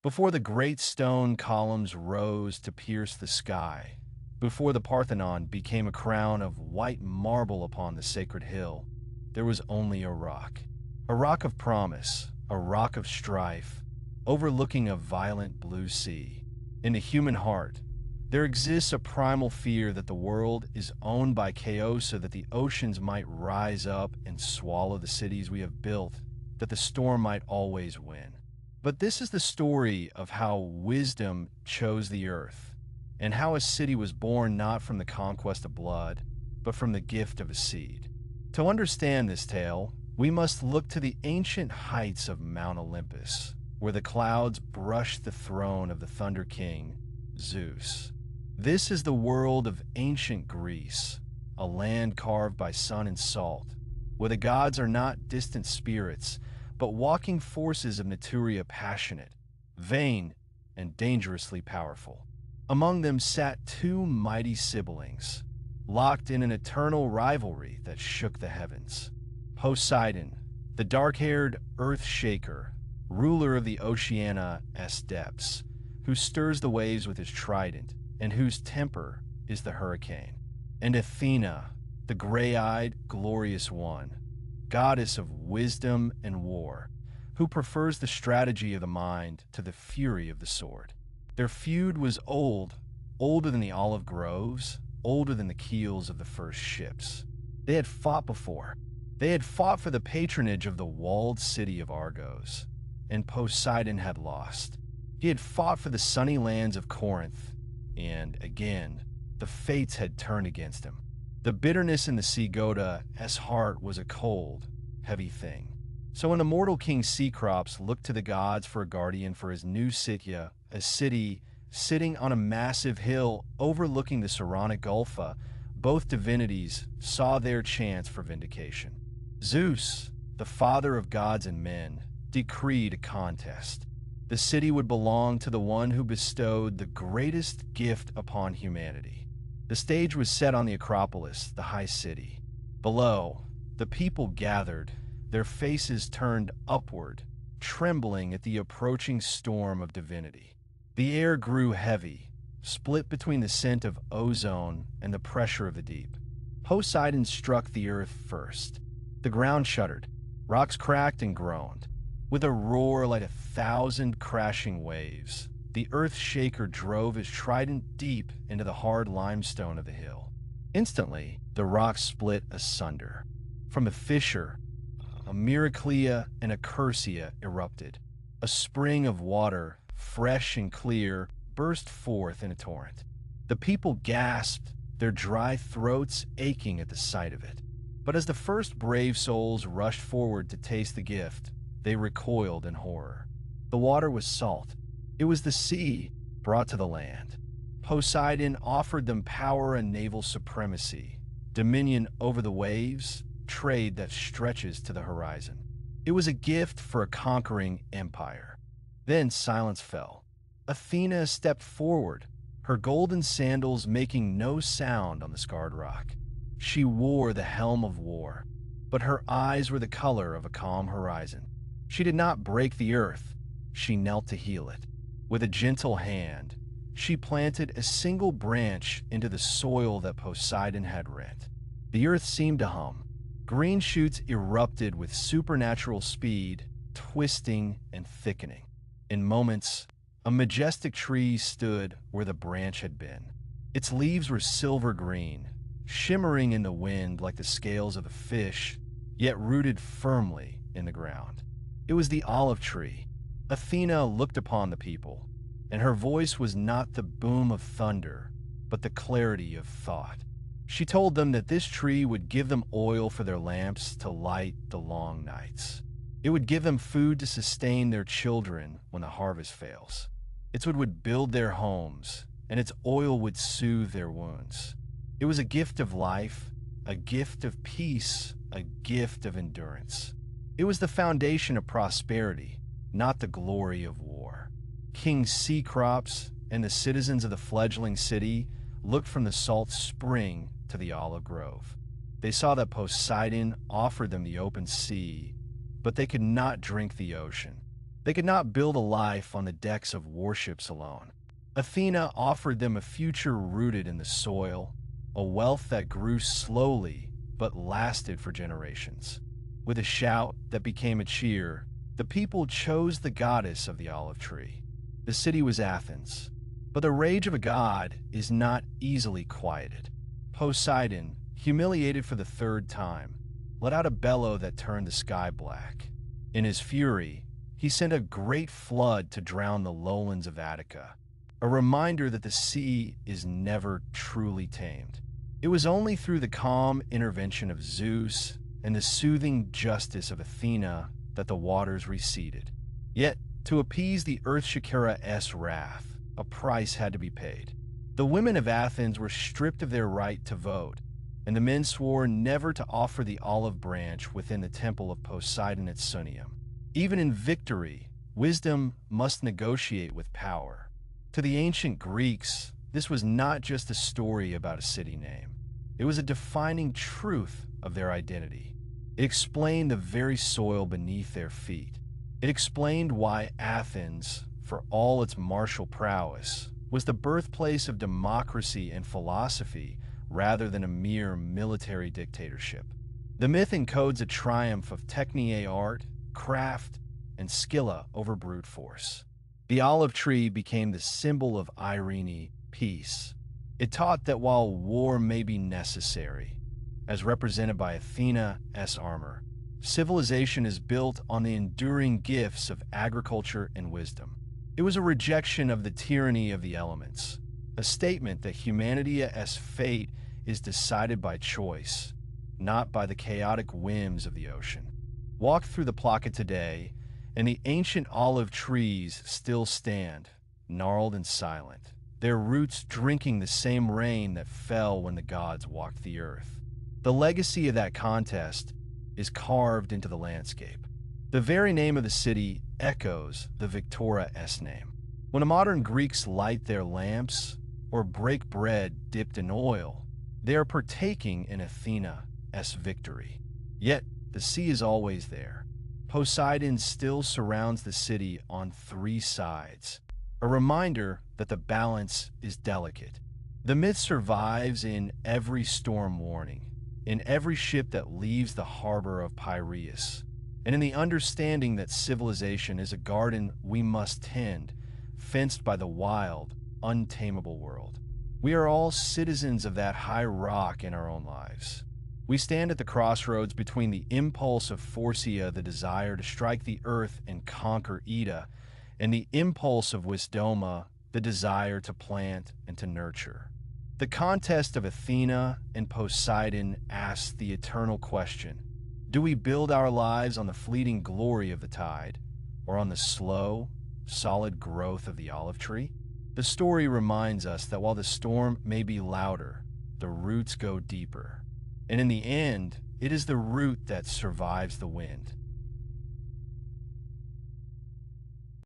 Before the great stone columns rose to pierce the sky, before the Parthenon became a crown of white marble upon the sacred hill, there was only a rock of promise, a rock of strife, overlooking a violent blue sea. In the human heart, there exists a primal fear that the world is owned by chaos so that the oceans might rise up and swallow the cities we have built, that the storm might always win. But this is the story of how wisdom chose the earth, and how a city was born not from the conquest of blood, but from the gift of a seed. To understand this tale, we must look to the ancient heights of Mount Olympus, where the clouds brush the throne of the Thunder King, Zeus. This is the world of ancient Greece, a land carved by sun and salt, where the gods are not distant spirits, but walking forces of Naturia, passionate, vain, and dangerously powerful. Among them sat two mighty siblings, locked in an eternal rivalry that shook the heavens. Poseidon, the dark-haired earth shaker, ruler of the Oceana's depths, who stirs the waves with his trident, and whose temper is the hurricane. And Athena, the gray-eyed, glorious one, goddess of wisdom and war, who prefers the strategy of the mind to the fury of the sword. Their feud was old, older than the olive groves, older than the keels of the first ships. They had fought before. They had fought for the patronage of the walled city of Argos, and Poseidon had lost. He had fought for the sunny lands of Corinth, and again, the fates had turned against him. The bitterness in the sea god's heart was a cold, heavy thing. So when the mortal king Cecrops looked to the gods for a guardian for his new city, a city sitting on a massive hill overlooking the Saronic Gulf, both divinities saw their chance for vindication. Zeus, the father of gods and men, decreed a contest. The city would belong to the one who bestowed the greatest gift upon humanity. The stage was set on the Acropolis, the high city. Below, the people gathered, their faces turned upward, trembling at the approaching storm of divinity. The air grew heavy, split between the scent of ozone and the pressure of the deep. Poseidon struck the earth first. The ground shuddered, rocks cracked and groaned. With a roar like 1,000 crashing waves, the earth shaker drove his trident deep into the hard limestone of the hill. Instantly, the rocks split asunder. From a fissure, a Miraculous and a Cursia erupted. A spring of water, fresh and clear, burst forth in a torrent. The people gasped, their dry throats aching at the sight of it. But as the first brave souls rushed forward to taste the gift, they recoiled in horror. The water was salt. It was the sea brought to the land. Poseidon offered them power and naval supremacy, dominion over the waves, trade that stretches to the horizon. It was a gift for a conquering empire. Then silence fell. Athena stepped forward, her golden sandals making no sound on the scarred rock. She wore the helm of war, but her eyes were the color of a calm horizon. She did not break the earth. She knelt to heal it. With a gentle hand, she planted a single branch into the soil that Poseidon had rent. The earth seemed to hum. Green shoots erupted with supernatural speed, twisting and thickening. In moments, a majestic tree stood where the branch had been. Its leaves were silver green, shimmering in the wind like the scales of a fish, yet rooted firmly in the ground. It was the olive tree. Athena looked upon the people, and her voice was not the boom of thunder, but the clarity of thought. She told them that this tree would give them oil for their lamps to light the long nights. It would give them food to sustain their children when the harvest fails. Its wood would build their homes, and its oil would soothe their wounds. It was a gift of life, a gift of peace, a gift of endurance. It was the foundation of prosperity, not the glory of war. King Cecrops and the citizens of the fledgling city looked from the salt spring to the olive grove. They saw that Poseidon offered them the open sea, but they could not drink the ocean. They could not build a life on the decks of warships alone. Athena offered them a future rooted in the soil, a wealth that grew slowly but lasted for generations. With a shout that became a cheer, the people chose the goddess of the olive tree. The city was Athens, but the rage of a god is not easily quieted. Poseidon, humiliated for the third time, let out a bellow that turned the sky black. In his fury, he sent a great flood to drown the lowlands of Attica, a reminder that the sea is never truly tamed. It was only through the calm intervention of Zeus and the soothing justice of Athena that the waters receded. Yet, to appease the Earth-Shakira's wrath, a price had to be paid. The women of Athens were stripped of their right to vote, and the men swore never to offer the olive branch within the temple of Poseidon at Sunium. Even in victory, wisdom must negotiate with power. To the ancient Greeks, this was not just a story about a city name. It was a defining truth of their identity. It explained the very soil beneath their feet. It explained why Athens, for all its martial prowess, was the birthplace of democracy and philosophy rather than a mere military dictatorship. The myth encodes a triumph of technique art, craft, and scylla over brute force. The olive tree became the symbol of irene, peace. It taught that while war may be necessary, as represented by Athena's armor, civilization is built on the enduring gifts of agriculture and wisdom. It was a rejection of the tyranny of the elements, a statement that humanity's fate is decided by choice, not by the chaotic whims of the ocean. Walk through the Plaka today, and the ancient olive trees still stand, gnarled and silent, their roots drinking the same rain that fell when the gods walked the earth. The legacy of that contest is carved into the landscape. The very name of the city echoes the Victoria's name. When the modern Greeks light their lamps or break bread dipped in oil, they are partaking in Athena's victory. Yet, the sea is always there. Poseidon still surrounds the city on three sides, a reminder that the balance is delicate. The myth survives in every storm warning, in every ship that leaves the harbor of Piraeus, and in the understanding that civilization is a garden we must tend, fenced by the wild, untamable world. We are all citizens of that high rock in our own lives. We stand at the crossroads between the impulse of Phorcea, the desire to strike the earth and conquer Ida, and the impulse of Wisdoma, the desire to plant and to nurture. The contest of Athena and Poseidon asks the eternal question: do we build our lives on the fleeting glory of the tide, or on the slow, solid growth of the olive tree? The story reminds us that while the storm may be louder, the roots go deeper. And in the end, it is the root that survives the wind.